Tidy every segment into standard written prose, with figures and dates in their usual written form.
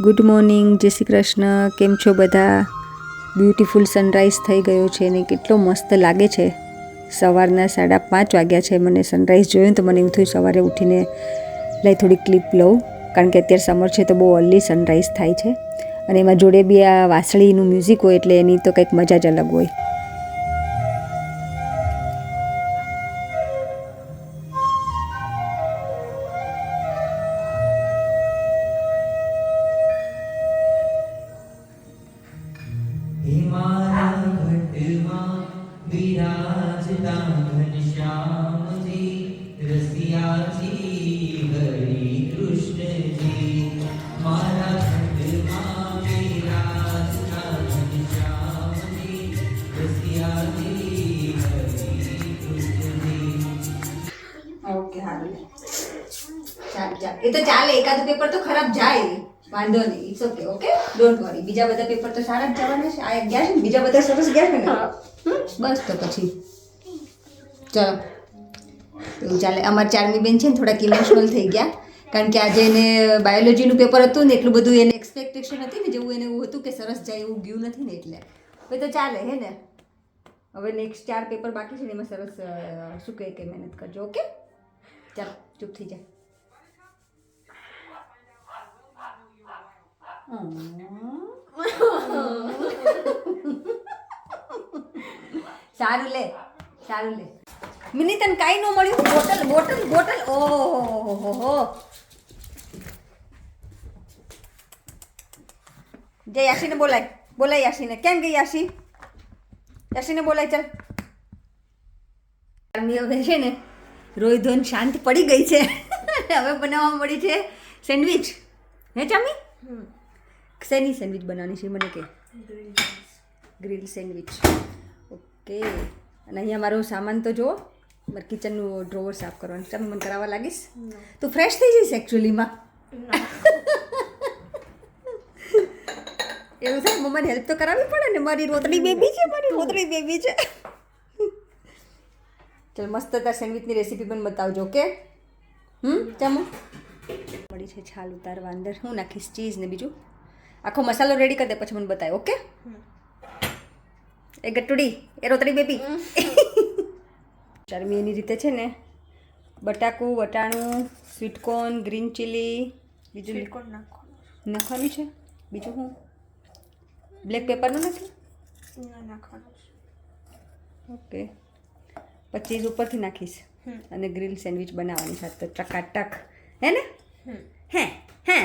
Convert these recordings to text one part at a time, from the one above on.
Good morning, જય શ્રી કૃષ્ણ. કેમ છો બધા? બ્યુટીફુલ સનરાઈઝ થઈ ગયો છે અને કેટલો મસ્ત લાગે છે. સવારના 5:30 વાગ્યા છે. મને સનરાઈઝ જોયું તો મને એવું થયું સવારે ઉઠીને થોડી ક્લિપ લઉં, કારણ કે અત્યારે સમર છે તો બહુ અર્લી સનરાઈઝ થાય છે અને એમાં જોડે બી આ વાંસળીનું મ્યુઝિક હોય એટલે એની તો કંઈક મજા જ અલગ હોય. એ તો ચાલે, એકાદું પેપર તો ખરાબ જાય, વાંધો નહીં, it's okay. Okay, don't worry. બીજા બધા પેપર તો સારા જ જવાના છે. આ ગયા છે ને, બીજા બધા સરસ ગયા છે ને. બસ તો પછી ચલો એવું ચાલે. અમારી ચારમી બેન છે ને થોડાક ઇમોશનલ થઈ ગયા, કારણ કે આજે એને બાયોલોજીનું પેપર હતું ને એટલું બધું એને એક્સપેક્ટેશન હતી ને, જેવું એને એવું હતું કે સરસ જાય એવું ગયું નથી ને, એટલે હવે તો ચાલે હે ને. હવે નેક્સ્ટ 4 પેપર બાકી છે ને એમાં સરસ શું કહે કે મહેનત કરજો. ઓકે, ચાલો ચૂપ થઈ જાય. સારું લે, સારું લે. મિની તને કાંઈ ન મળ્યું? Bottle bottle bottle. ઓહો, જય યાશીને બોલાય, બોલાય યાશીને. કેમ ગઈ યાશી? યાશીને બોલાય, ચાલ. હવે છે ને રોઈ ધોઈને શાંત પડી ગઈ છે. હવે બનાવવા મળી છે સેન્ડવિચ. હે ચામી? શેની સેન્ડવિચ બનાવવાની છે મને કે? Grill sandwich. ઓકે. અને અહીંયા મારો સામાન તો જુઓ, મારે કિચનનું ડ્રોવર સાફ કરવાનું. ચાલ મને કરાવવા લાગીશ? તું ફ્રેશ થઈ જઈશ એકચ્યુઅલીમાં. એવું થાય, મમ્માને હેલ્પ તો કરાવવી પડે ને. મારી રોતડી બેબી છે, મારી રોતડી બેબી છે. ચાલ મસ્ત તાર સેન્ડવિચની રેસીપી પણ બતાવજો. ઓકે? ચામો મળી છે છાલ ઉતારવા. અંદર હું નાખીશ ચીઝ ને બીજું આખો મસાલો રેડી કરી દે, પછી મને બતાય. ઓકે? એ ગટુડી, એ રોતડી બેબી. ચારમી એની રીતે છે ને બટાકું, વટાણું, સ્વીટકોર્ન, ગ્રીન ચીલી, બીજું નાખવાનું છે. બીજું હું બ્લેક પેપરનું નથી નાખવાનું. ઓકે, પછી ઉપરથી નાખીશ અને ગ્રીલ સેન્ડવિચ બનાવવાની સાથે ટકાટક. હે ને? હે હે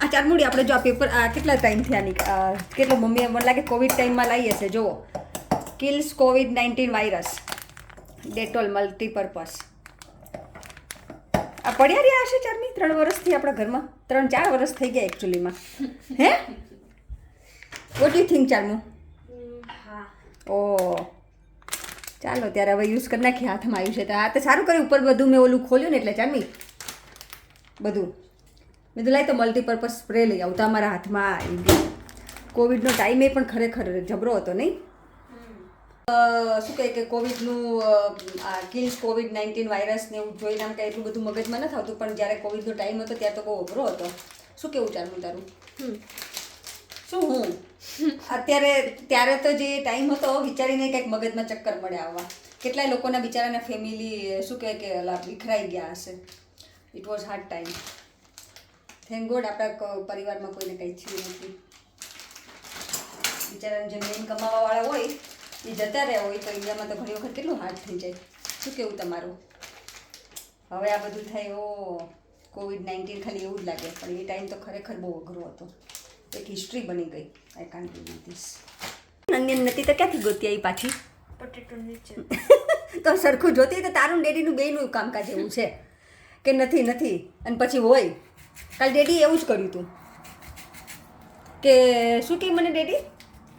આ ચારમુડી આપણે જો આ પેપર આ કેટલા ટાઈમથી આની કેટલો મમ્મીએ મને લાગે કોવિડ ટાઈમમાં લાવી હશે. જુઓ, kills COVID-19 virus, Dettol multipurpose. આ પડ્યા રહ્યા હશે ચારમી 3 વર્ષથી આપણા ઘરમાં. 3-4 વર્ષ થઈ ગયા એકચ્યુઅલીમાં. હે વોટ યુ થિંક ચારમું? ઓ ચાલો ત્યારે હવે યુઝ કરી નાખીએ. હાથમાં આવ્યું છે તો આ તો સારું કર્યું. ઉપર બધું મેં ઓલું ખોલ્યું ને એટલે ચારમી બધું મેં તો લાવી તો મલ્ટીપર્પઝ સ્પ્રે લઈ આવું તો અમારા હાથમાં આવી ગયું. કોવિડનો ટાઈમે પણ ખરેખર જબરો હતો નહીં? શું કહે કે કોવિડનું કિલ્સ COVID-19 વાયરસ ને એવું જોઈને આમ કાંઈ એટલું બધું મગજમાં નથી આવતું, પણ જ્યારે કોવિડનો ટાઈમ હતો ત્યારે તો બહુ અઘરો હતો. શું કેવું ચાલવું તારું? શું હું ત્યારે તો જે ટાઈમ હતો વિચારીને કંઈક મગજમાં ચક્કર મળે આવવા. કેટલાય લોકોના બિચારાના ફેમિલી શું કહે કે વિખરાઈ ગયા હશે. It was hard time. Thank God આપણા પરિવારમાં કોઈને કંઈ થયું નથી. બિચારાને જે મેઇન કમાવાવાળા હોય એ જતા રહ્યા હોય તો ઇન્ડિયામાં તો ઘણી વખત કેટલું હાર્ડ થઈ જાય. શું કેવું તમારું? હવે આ બધું થાય ઓ COVID-19 ખાલી એવું જ લાગે, પણ એ ટાઈમ તો ખરેખર બહુ અઘરો હતો. એક હિસ્ટ્રી બની ગઈ. I can't believe this. અન્ય નથી તો ક્યાંથી ગોતી આવી પાછી? પોટેટો નીચે. તો સરખું જોતી તો તારું ડેડીનું બેયનું કામકાજ એવું છે કે નથી અને પછી હોય. કાલ ડેડી એવું જ કર્યું હતું કે શું કે મને ડેડી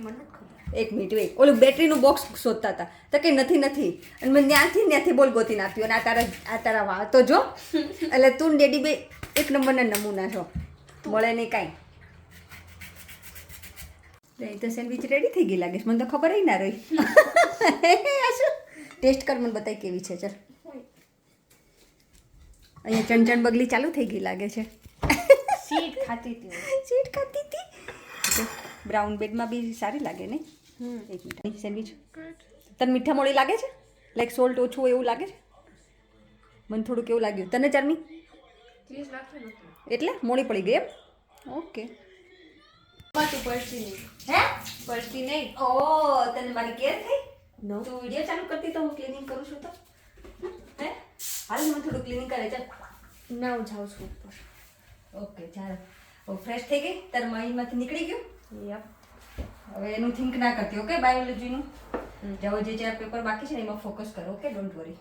મને એક મિનિટ વેઇટ, ઓલું બેટરીનું બોક્સ શોધતા હતા તો કે નથી અને મેં ત્યાંથી બોલ ગોતી નાખ્યું. અને આ તારા વાળ તો જો. એટલે તું ડેડી બે એક નંબરના નમૂના છો, મળે નહીં કાંઈ. એ તો સેન્ડવિચ રેડી થઈ ગઈ લાગે છે, મને તો ખબર ના રહી. ટેસ્ટ કર, મને બતાવી કેવી છે. ચાલ અહીંયા ચણચણ બગલી ચાલુ થઈ ગઈ લાગે છે. સીટ ખાતી હતી. સીટ ખાતી હતી. બ્રાઉન બ્રેડમાં બી સારી લાગે ને. એક મિનિટ સેન્ડવિચ તને મીઠા મોડી લાગે છે? લાઈક સોલ્ટ ઓછું હોય એવું લાગે છે? મને થોડુંક એવું લાગ્યું. તને ચાર્મી? એટલે મોડી પડી ગઈ એમ? ઓકે. તું પડતી નહીં. હે? પડતી નહીં. ઓ તને મારી કેર થઈ? નો. તું વિડીયો ચાલુ કરતી તો હું ક્લિનિંગ કરું છું તો હે હાલ મને થોડું ક્લિનિંગ કરે ચાલ. ના હું જાઉં છું ઉપર. ઓકે ચાલો. હવે ફ્રેશ થઈ ગઈ? તારા માઇન્ડમાંથી નીકળી ગયું? યપ. હવે એનું થિંક ના કરતી. ઓકે બાયોલોજીનું જાઓ જે 4 પેપર બાકી છે ને એમાં ફોકસ કરો. Okay don't worry.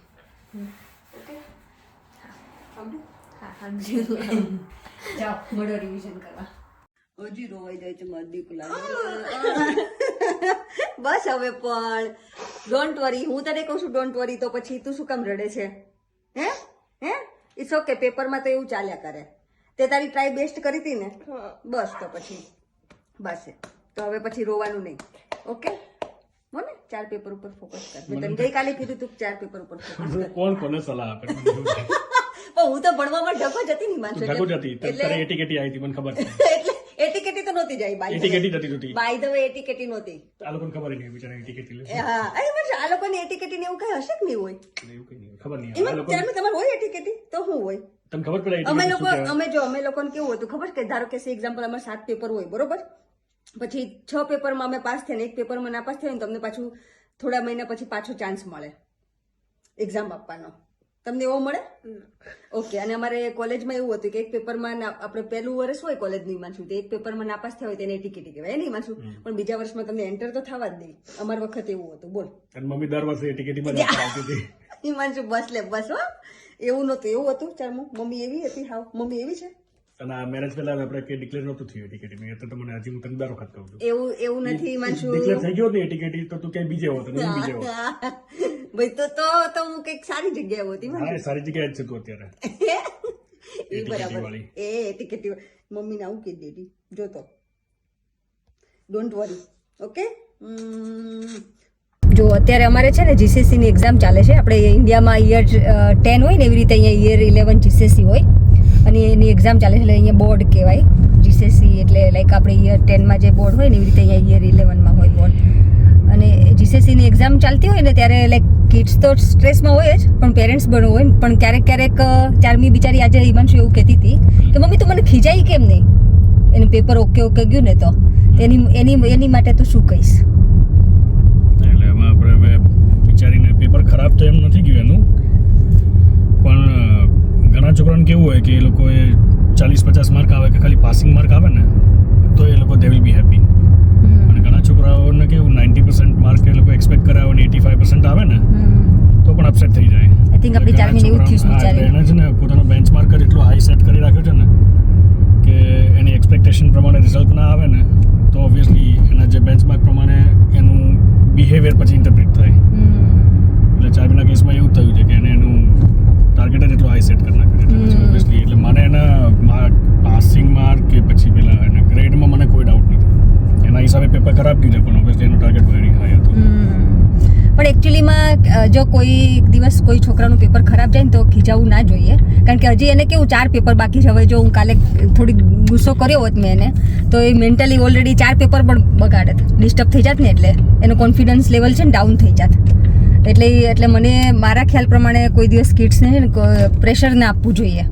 ઓકે હા સમજ્યું. જાઓ મળો રિવિઝન કરવા. હજી રોવાઈ જાય છે મારી દીકલા. બસ હવે પણ ડોન્ટ વરી. હું તને કહું છું ડોન્ટ વરી તો પછી તું શું કામ રડે છે? હે હે ઇટ્સ ઓકે. પેપરમાં તો એવું ચાલ્યા કરે. તે તારી ટ્રાય બેસ્ટ કરી હતી ને? બસ તો પછી બસ તો હવે પછી રોવાનું નહીં. ઓકે બોલ ને 4 પેપર ઉપર ફોકસ કર. મેં તને ગઈકાલે કીધું તું 4 પેપર ઉપર ફોકસ કર. કોણ કોને સલાહ આપે? પણ હું તો ભણવામાં ઢગો જતી નહીં માનશો. ઢગો જતી તારે એટીકેટી આવી હતી મને ખબર છે. એટલે એટીકેટી તો નહોતી જાય બાય એટીકેટી નથી જોતી. બાય ધ વે એટીકેટી નહોતી. આ લોકોને ખબર નહીં બિચારા એટીકેટી લે. હા અરે બસ આ લોકોની એટીકેટી ને એવું કઈ હશે કે નહીં હોય? એવું કઈ નહીં ખબર નહીં. એમાં ચાલ તમારે હોય એટીકેટી તો શું હોય? તમને ખબર પડે અમે લોકોને કેવું હતું ખબર કે ધારો કે એક્ઝામ્પલ અમારે 7 પેપર હોય બરોબર, પછી 6 પેપરમાં અમે પાસ થયા ને 1 પેપરમાં નાપાસ થયા ને તમને પાછું થોડા મહિના પછી પાછો ચાન્સ મળે એક્ઝામ આપવાનો. તમને એવો મળે? ઓકે. અને અમારે કોલેજમાં એવું હતું કે એક પેપરમાં આપણે પહેલું વર્ષ હોય કોલેજનું માનશું તો એક પેપરમાં નાપાસ થયા હોય તેને એટીકેટી કહેવાય નહીં માનશું, પણ બીજા વર્ષમાં તમને એન્ટર તો થવા જ નહીં. અમારી વખત એવું હતું. બોલ. અને મમ્મી દર વર્ષે એટીકેટીમાં જ આવતી હતી. હિમાંશુ બસ લે બસ. હો એવું નહોતું. એવું હતું ચારમું. મમ્મી એવી હતી. હાવ મમ્મી એવી છે. અને આ મેરેજ પહેલા આપણે કે ડિક્લેર નહોતું થયું એટીકેટી. એટલે તો મને હજી હું તને દર વખત કહું છું એવું નથી હિમાંશુ. ડિક્લેર થઈ ગયો ને એટીકેટી તો તું ક્યાંય બીજે હોત ને હું બીજે હોત. ભાઈ તો હું કઈક સારી જગ્યાએ હોતી. હા સારી જગ્યાએ જ છે તું અત્યારે. એ બરાબર. એ એટીકેટી મમ્મીને આવું કહી દેતી જોતો. Don't worry. ઓકે. જો અત્યારે અમારે છે ને જીસીસી ની એક્ઝામ ચાલે છે. આપણે ઇન્ડિયામાં યર 10 હોય ને એવી રીતે અહીંયા યર 11 જીસીસી હોય અને એની એક્ઝામ ચાલે છે. એટલે અહીંયા બોર્ડ કહેવાય જીસીસી. એટલે લાઈક આપણે યર 10માં જે બોર્ડ હોય ને એવી રીતે અહીંયા યર 11માં હોય બોર્ડ. અને જીસીસીની એક્ઝામ ચાલતી હોય ને ત્યારે લાઈક કિડ્સ તો સ્ટ્રેસમાં હોય જ પણ પેરેન્ટ્સ પણ હોય. પણ ક્યારેક ચારમી બિચારી આજે હિમાંશુ એવું કહેતી હતી કે મમ્મી તું મને ખીજાઈ કેમ નહીં? એનું પેપર ઓકે ગયું ને તો એની માટે તું શું કહીશ? એટલે એમાં આપણે હવે વિચારીને પેપર ખરાબ તો એમ નથી ગયું એનું, પણ ઘણા છોકરાને કેવું હોય કે એ લોકોએ 40-50 માર્ક આવે કે ખાલી પાસિંગ માર્ક આવે ને તો એ લોકો દે વિલ બી હેપી. અને ઘણા છોકરાઓને કેવું 90% માર્ક એ લોકો એક્સપેક્ટ કરે અને 85% આવે ને તો પણ અપસેટ થઈ જાય. આઈ થિંક આપણી ચારમીને એવું થયું છે બિચારી. એને છે ને પોતાનો બેન્ચમાર્ક જ એટલો હાઈ સેટ કરી રાખ્યો છે ને કે એની એક્સપેક્ટેશન પ્રમાણે રિઝલ્ટ ના આવે ને તો ઓબ્વિયસલી એના જે બેન્ચમાર્ક પ્રમાણે એનું બિહેવિયર પછી ઇન્ટરપ્રિટ થાય. એટલે ચારમીના કેસમાં એવું થયું છે કે એને એનું ટાર્ગેટ જ એટલો હાઈ સેટ કરી નાખ્યો એટલે પછી ઓબ્વિયસલી એટલે મને એના પાસિંગ માર્ક કે પછી પેલા એના ગ્રેડમાં મને કોઈ ડાઉટ નથી. એના હિસાબે પેપર ખરાબ ગયું પણ ઓબ્વિયસલી એનું ટાર્ગેટ વેરી હાઈ હતું. પણ એકચ્યુઅલીમાં જો કોઈ દિવસ કોઈ છોકરાનું પેપર ખરાબ જાય ને તો ખીજાવું ના જોઈએ. કારણ કે હજી એને કેવું 4 પેપર બાકી છે. હવે જો હું કાલે થોડી ગુસ્સો કર્યો હોત મેં એને તો એ મેન્ટલી ઓલરેડી 4 પેપર પણ બગાડત, ડિસ્ટર્બ થઈ જાત ને એટલે એનો કોન્ફિડન્સ લેવલ છે ને ડાઉન થઈ જાત. એટલે મને મારા ખ્યાલ પ્રમાણે કોઈ દિવસ કિડ્સને છે ને પ્રેશર ના આપવું જોઈએ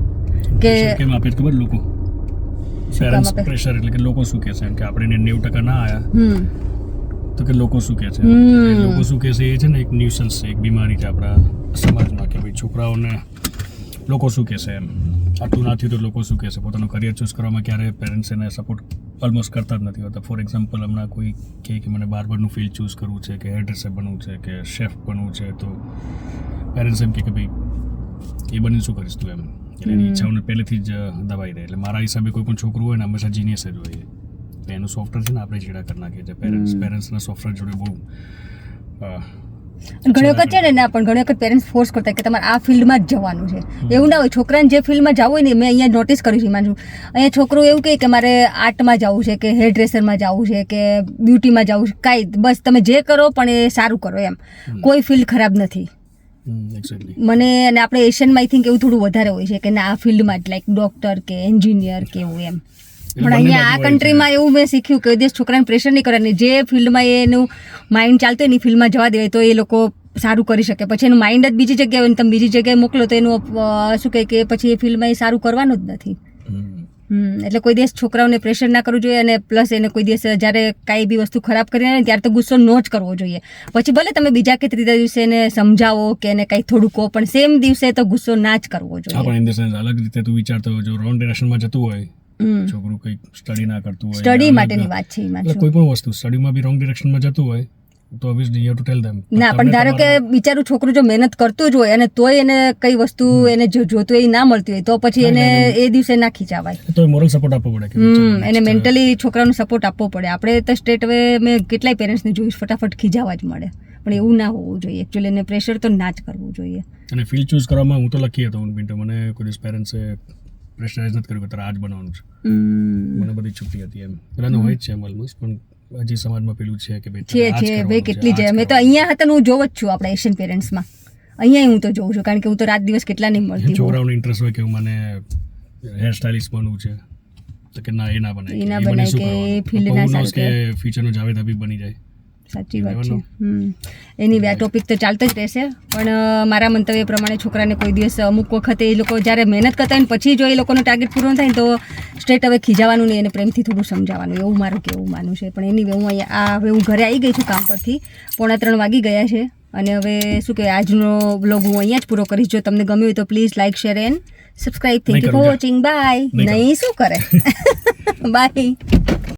કે કેમ આપે ખબર લોકો પેરેન્ટ્સ પ્રેશર એટલે કે લોકો શું કહે છે કે આપણે 90% ના આયા તો કે લોકો શું કહે છે. લોકો શું કહે છે એ છે ને એક ન્યુસન્સ છે, એક બીમારી છે આપણા સમાજમાં કે ભાઈ છોકરાઓને લોકો શું કહે છે એમ આટલું ના થયું તો લોકો શું કહે છે. પોતાનું કરિયર ચૂઝ કરવામાં ક્યારે પેરેન્ટ્સ એને સપોર્ટ ઓલમોસ્ટ કરતા જ નથી હોતા. ફોર એક્ઝામ્પલ હમણાં કોઈ કહે કે મને બાર્બરનું ફિલ્ડ ચૂઝ કરવું છે કે હેરડ્રેસર બનવું છે કે શેફ બનવું છે તો પેરેન્ટ્સ એમ કે ભાઈ એ બની શું કરીશ તું એમ. એટલે એની ઈચ્છાઓને પહેલેથી જ દબાઈ દે. એટલે મારા હિસાબે કોઈ પણ છોકરું હોય ને હંમેશા જીનિયસ જ હોય. એનું સોફ્ટવેર છે ને આપણે છેડા કરી નાખીએ છીએ. પેરેન્ટ્સના સોફ્ટવેર જોડે બહુ ઘણી વખત છે ને પણ ઘણી વખત પેરેન્ટ્સ ફોર્સ કરતા કે તમારે આ ફિલ્ડમાં જ જવાનું છે. એવું ના હોય. છોકરાને જે ફિલ્ડમાં જવું હોય ને મેં અહીંયા નોટિસ કર્યું છે માનું અહીંયા છોકરું એવું કહે કે મારે આર્ટમાં જવું છે કે હેર ડ્રેસરમાં જવું છે કે બ્યુટીમાં જવું છે. કાંઈ બસ તમે જે કરો પણ એ સારું કરો એમ. કોઈ ફિલ્ડ ખરાબ નથી. એક્ઝેક્ટલી. મને અને આપણે એશિયનમાં આઈ થિંક એવું થોડું વધારે હોય છે કે ના આ ફિલ્ડમાં જ લાઈક ડોક્ટર કે એન્જિનિયર કે એવું એમ. પણ અહીંયા આ કન્ટ્રીમાં એવું મેં શીખ્યું કે દેશ છોકરાને પ્રેશર નહીં કરે અને જે ફિલ્ડમાં એનું માઇન્ડ ચાલતું હોય એની ફિલ્ડમાં જવા દેવાય તો એ લોકો સારું કરી શકે. પછી એનું માઇન્ડ જ બીજી જગ્યાએ હોય ને તમે બીજી જગ્યાએ મોકલો તો એનું શું કહે કે પછી એ ફિલ્ડમાં એ સારું કરવાનું જ નથી. એટલે કોઈ દિવસ છોકરાઓને પ્રેશર ના કરવું જોઈએ અને પ્લસ એને કોઈ દિવસ જ્યારે કાંઈ બી વસ્તુ ખરાબ કરીને આવે ત્યારે તો ગુસ્સો ન જ કરવો જોઈએ. પછી ભલે તમે બીજા કે ત્રીજા દિવસે એને સમજાવો કે એને કંઈ થોડું કહો પણ સેમ દિવસે તો ગુસ્સો ના જ કરવો હા, જોઈએ. પણ ઇન ધ સેન્સ અલગ રીતે તું વિચારતો હોય, જો રોંગ ડિરેક્શનમાં જતું હોય છોકરું, કંઈક સ્ટડી ના કરતું હોય, સ્ટડી અલગ- માટેની વાત છે એમાં એટલે શું. કોઈ પણ વસ્તુ સ્ટડીમાં બી રોંગ ડિરેક્શનમાં જતું હોય તો obviously you have to tell them. ના પણ ધારો કે બિચારું છોકરું જો મહેનત કરતું જ હોય અને તોય એને કઈ વસ્તુ એને જો જોતું હોય એ ના મળતી હોય તો પછી એને એ દિવસે ના ખીચાવાય. તો મોરલ સપોર્ટ આપવો પડે કે ચલો એને next મેન્ટલી છોકરાનો સપોર્ટ આપવો પડે. આપણે તો સ્ટેટ હવે મેં કેટલાય પેરેન્ટ્સને જોયું ફટાફટ ખીજાવા જ મળે પણ એવું ના હોવું જોઈએ. એકચ્યુઅલી એને પ્રેશર તો ના જ કરવું જોઈએ. અને ફિલ્ડ ચૂઝ કરવામાં હું તો લકી હતો. પિન્ટુ, મને કોઈ દિવસ પેરેન્ટ્સે પ્રેશરાઇઝ નથી કર્યું કે તારે આ જ બનાવવાનું છે. મને બધી છુટ્ટી હતી એમ. બધાને હોય જ છે એમ ઓલમોસ્ટ, પણ હજી સમાજમાં પેલું છે કે ભાઈ તારે આ જ છે કરવાનું ભાઈ છે, કેટલી આ જ છે. મેં તો કરવાનું અહીંયા હતા ને હું જોઉં જ છું આપણા એશિયન પેરેન્ટ્સમાં. અહીંયા હું તો જોઉં છું કારણ કે હું તો રાત દિવસ કેટલા નહીં છે. મળતી હોઉં. છોકરાઓને ઇન્ટરેસ્ટ હોય કે મને હેર સ્ટાઇલિસ્ટ બનવું છે તો કે ના એ ના બનાય, એ ના એ મને બનાય શું કે કરવાનું? field પપ્પા ના who knows સારું કે ફ્યુચરનો જાવેદ હબીબ બની જાય. સાચી વાત છે. એની આ ટોપિક તો ચાલતો જ રહેશે પણ મારા મંતવ્ય પ્રમાણે છોકરાને કોઈ દિવસ અમુક વખતે એ લોકો જ્યારે મહેનત કરતા હોય ને પછી જો એ લોકોનો ટાર્ગેટ પૂરો થાય ને તો સ્ટ્રેટ હવે ખીજાવાનું નહીં, એને પ્રેમથી થોડું સમજાવવાનું, એવું મારું કેવું માનવું છે. પણ એની હું અહીંયા હવે હું ઘરે આવી ગઈ છું કામ પરથી, 2:45 વાગી ગયા છે અને હવે શું કહેવાય આજનો બ્લોગ હું અહીંયા જ પૂરો કરીશ. જો તમને ગમ્યું હોય તો please like share and subscribe. Thank you for watching. Bye. નહીં શું કરે બાય.